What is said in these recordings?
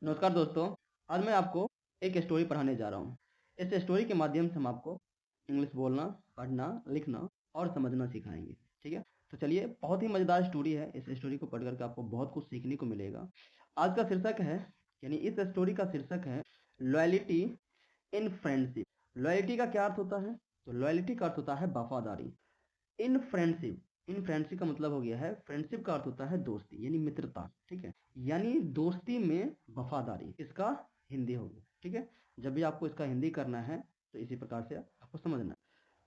नमस्कार दोस्तों। आज मैं आपको एक स्टोरी पढ़ाने जा रहा हूँ। इस स्टोरी के माध्यम से हम आपको इंग्लिश बोलना, पढ़ना, लिखना और समझना सिखाएंगे। ठीक है, तो चलिए, बहुत ही मज़ेदार स्टोरी है। इस स्टोरी को पढ़ करके आपको बहुत कुछ सीखने को मिलेगा। आज का शीर्षक है, यानी इस स्टोरी का शीर्षक है लॉयल्टी इन फ्रेंडशिप। लॉयल्टी का क्या अर्थ होता है? तो लॉयल्टी का अर्थ होता है वफादारी। इन फ्रेंडशिप का मतलब हो गया है, फ्रेंडशिप का अर्थ होता है दोस्ती यानी मित्रता। ठीक है, यानी दोस्ती में वफादारी, इसका हिंदी हो गया। ठीक है, जब भी आपको इसका हिंदी करना है तो इसी प्रकार से आपको समझना है।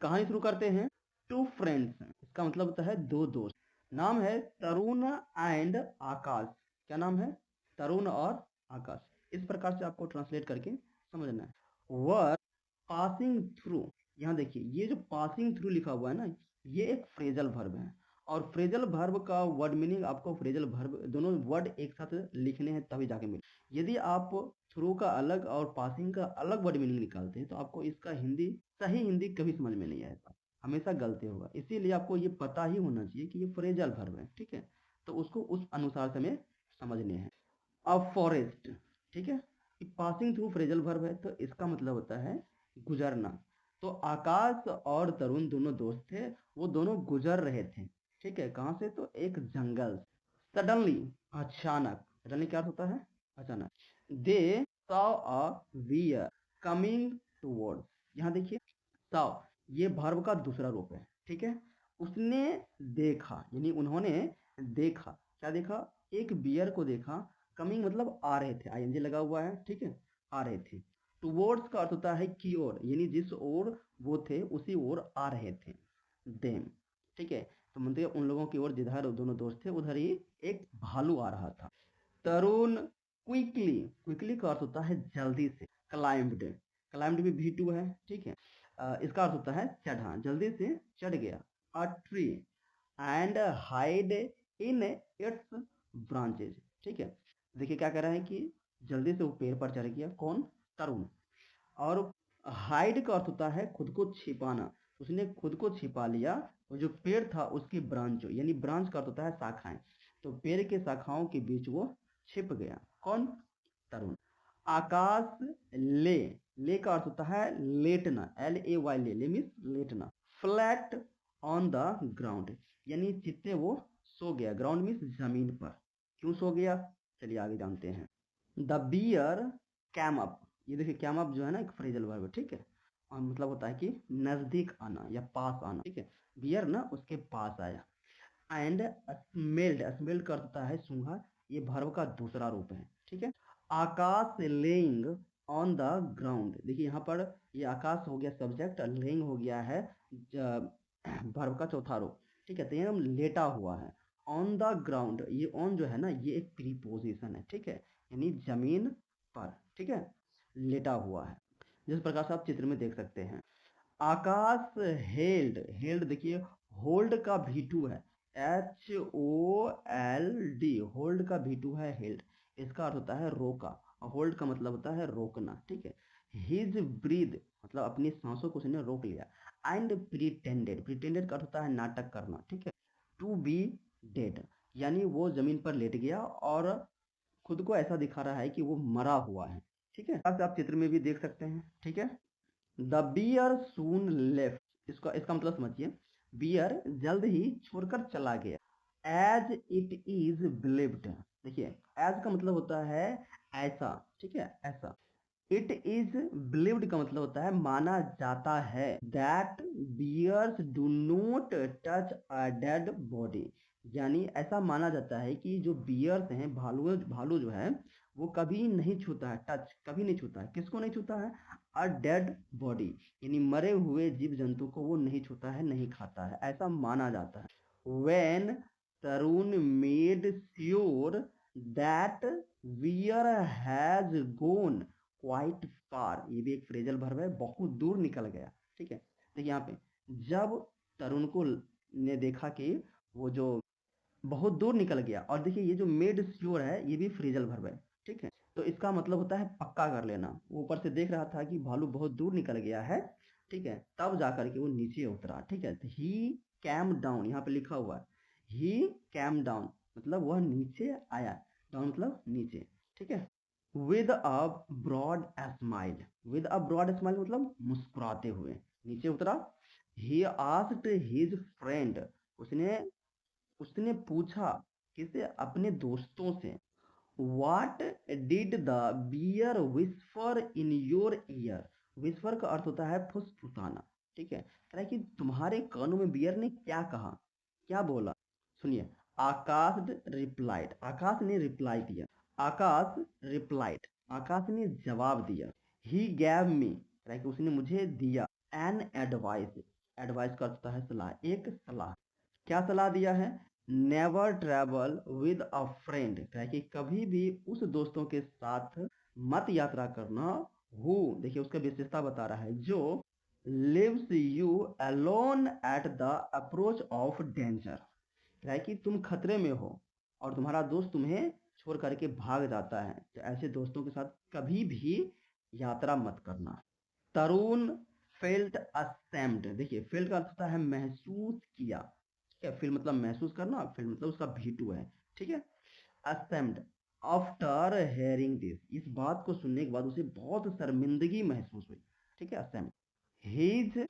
कहानी शुरू करते हैं। टू फ्रेंड्स, इसका मतलब होता है दो दोस्त। नाम है तरुण एंड आकाश। क्या नाम है? तरुण और आकाश। इस प्रकार से आपको ट्रांसलेट करके समझना है। वर पासिंग थ्रू, यहाँ देखिए, ये जो पासिंग थ्रू लिखा हुआ है ना, ये एक फ्रेजल वर्ब है। और फ्रेजल वर्ब का वर्ड मीनिंग आपको, फ्रेजल वर्ब दोनों वर्ड एक साथ लिखने हैं तभी जाके मिले। यदि आप थ्रू का अलग और पासिंग का अलग वर्ड मीनिंग निकालते हैं तो आपको इसका हिंदी, सही हिंदी कभी समझ में नहीं आएगा, हमेशा गलती होगा। इसीलिए आपको ये पता ही होना चाहिए कि ये फ्रेजल वर्ब है। ठीक है, तो उसको उस अनुसार से हमें समझने हैं। अब फॉरेस्ट, ठीक है, पासिंग थ्रू फ्रेजल वर्ब है तो इसका मतलब होता है गुजरना। तो आकाश और तरुण दोनों दोस्त थे, वो दोनों गुजर रहे थे। ठीक है, कहाँ से? तो एक जंगल। सडनली, अचानक। सडनली क्या होता है? अचानक। They saw a weird coming towards. यहाँ देखिए, सॉ ये वर्ब का दूसरा रूप है। ठीक है, उसने देखा, यानी उन्होंने देखा। क्या देखा? एक बियर को देखा। कमिंग मतलब आ रहे थे, आईएनजी लगा हुआ है। ठीक है, आ रहे थे। टुवर्ड्स का अर्थ होता है की ओर, यानी जिस ओर वो थे उसी ओर आ रहे थे। देम, ठीक है, तो मतलब उन लोगों की ओर जिधर दोनों दोस्त थे उधर ही एक भालू आ रहा था। तरुण क्विकली, क्विकली का अर्थ होता है जल्दी से। क्लाइम्ड, क्लाइम्ड भी V2 है। ठीक है, इसका अर्थ होता है चढ़ा, जल्दी से चढ़ गया। A tree and hide in its branches. ठीक है, देखिए क्या कह रहा है कि जल्दी से वो पेड़ पर चढ़ गया। कौन? तरुण। और हाइड का अर्थ होता है खुद को छिपाना, उसने खुद को छिपा लिया। और जो पेड़ था उसकी ब्रांच, यानी ब्रांच का अर्थ होता है शाखाएं, तो पेड़ के शाखाओं के बीच वो छिप गया। कौन? तरुण। आकाश ले, ले का अर्थ होता है लेटना, LAY, ले मीन्स लेटना। फ्लैट ऑन द ग्राउंड, यानी चित्ते वो सो गया। ग्राउंड मीन्स जमीन पर। क्यों सो गया? चलिए आगे जानते हैं। द बियर कैम अप, ये देखिए कैम अप जो है ना एक फ्रेजल वर्ब है। ठीक है, और मतलब होता है कि नजदीक आना या पास आना। ठीक है, बियर ना उसके पास आया। एंड स्मेल्ड, स्मेल्ड का अर्थ होता है सूंघा, ये वर्ब का दूसरा रूप है। ठीक है, आकाश लेइंग ऑन द ग्राउंड, देखिए यहाँ पर ये आकाश हो गया सब्जेक्ट और लेइंग हो गया है वर्ब का चौथा रूप। ठीक है, तो ये लेटा हुआ है। ऑन द ग्राउंड, ये ऑन जो है ना ये एक प्रीपोजिशन है। ठीक है, यानी जमीन पर। ठीक है, लेटा हुआ है, जिस प्रकार से आप चित्र में देख सकते हैं। आकाश हेल्ड, हेल्ड देखिए, होल्ड का V2 है। HOLD, होल्ड का V2 है हेल्ड। इसका अर्थ होता है रोका, और होल्ड का मतलब होता है रोकना। ठीक है, हिज ब्रीद मतलब अपनी सांसों को उसने रोक लिया। एंड प्रिटेंडेड, प्रिटेंडेड का अर्थ होता है नाटक करना। ठीक है, टू बी डेड, यानी वो जमीन पर लेट गया और खुद को ऐसा दिखा रहा है कि वो मरा हुआ है। ठीक है, आप चित्र में भी देख सकते हैं। ठीक है, द बियर सून लेफ्ट, इसका मतलब समझिए, बियर जल्द ही छोड़कर चला गया। एज इट इज बिलीव्ड, देखिए एज का मतलब होता है ऐसा। ठीक है, ऐसा। इट इज बिलीव्ड का मतलब होता है माना जाता है। That bears do not touch a dead body, यानी ऐसा माना जाता है कि जो बियर्स हैं, भालू, भालू जो है वो कभी नहीं छूता है, टच कभी नहीं छूता है। किसको नहीं छूता है? अ डेड बॉडी, यानी मरे हुए जीव जंतु को वो नहीं छूता है, नहीं खाता है, ऐसा माना जाता है। When Tarun made sure that bear has gone quite far, ये भी एक फ्रेजल वर्ब है, बहुत दूर निकल गया। ठीक है, देखिए यहाँ पे, जब तरुण को ने देखा कि वो जो बहुत दूर निकल गया, और देखिए ये जो मेड श्योर है ये भी फ्रेजल वर्ब है। ठीक है, तो इसका मतलब होता है पक्का कर लेना। वो ऊपर से देख रहा था कि भालू बहुत दूर निकल गया है। ठीक है, तब जाकर के वो नीचे उतरा। ठीक है, ही कैम डाउन, यहाँ पे लिखा हुआ है ही कैम डाउन, मतलब वह नीचे आया। डाउन मतलब नीचे। ठीक है, with a broad smile, with a broad smile मतलब मुस्कुराते हुए। नीचे उतरा, ही आस्क्ड हिज फ्रेंड, उसने उसने पूछा किसे, अपने दोस्तों से, what did the bear whisper in your ear. Whisper का अर्थ होता है फुसफुसाना, ठीक है। कह रहा है कि तुम्हारे कानों में बियर ने क्या कहा, क्या बोला। सुनिए, आकाश रिप्लाइड, आकाश ने रिप्लाई दिया, आकाश रिप्लाइड, आकाश ने जवाब दिया। ही गैव मी, कह रहा है कि उसने मुझे दिया, एन एडवाइस, एडवाइस का अर्थ होता है सलाह, एक सलाह। क्या सलाह दिया है, never travel with a friend, है कि कभी भी उस दोस्तों के साथ मत यात्रा करना, हु, देखिए उसका विशेषता बता रहा है, जो leaves you alone at the approach of danger, है कि तुम खतरे में हो और तुम्हारा दोस्त तुम्हें छोड़ करके भाग जाता है, तो ऐसे दोस्तों के साथ कभी भी यात्रा मत करना। तरुण फेल्ट असेम्ड, देखिए फेल्ट का अर्थ होता है महसूस किया, ठीक है। फील मतलब महसूस करना, फील मतलब उसका भी2 है, ठीक है। असेम्ड, आफ्टर हेयरिंग दिस, इस बात को सुनने के बाद उसे बहुत शर्मिंदगी महसूस हुई, ठीक है। Assumed, he's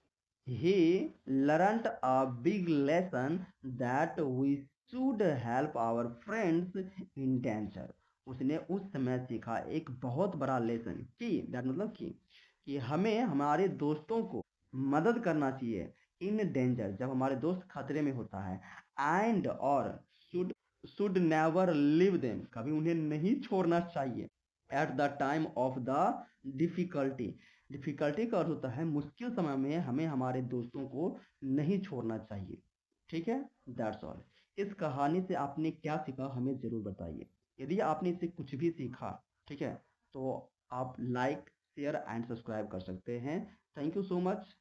he learnt a big lesson that we should help our friends in danger, उसने उस समय सीखा एक बहुत बड़ा लेसन, कि दैट मतलब कि हमें हमारे दोस्तों को मदद करना चाहिए, इन डेंजर जब हमारे दोस्त खतरे में होता है, एंड और should, should never live them, कभी उन्हें नहीं छोड़ना चाहिए, at the time of the difficulty, difficulty का अर्थ होता है मुश्किल समय में हमें हमारे दोस्तों को नहीं छोड़ना चाहिए, ठीक है। That's all. इस कहानी से आपने क्या सीखा हमें ज़रूर बताइए। यदि आपने इससे कुछ भी सीखा, ठीक है, तो आप लाइक शेयर एंड सब्सक्राइब कर सकते हैं। Thank you so much.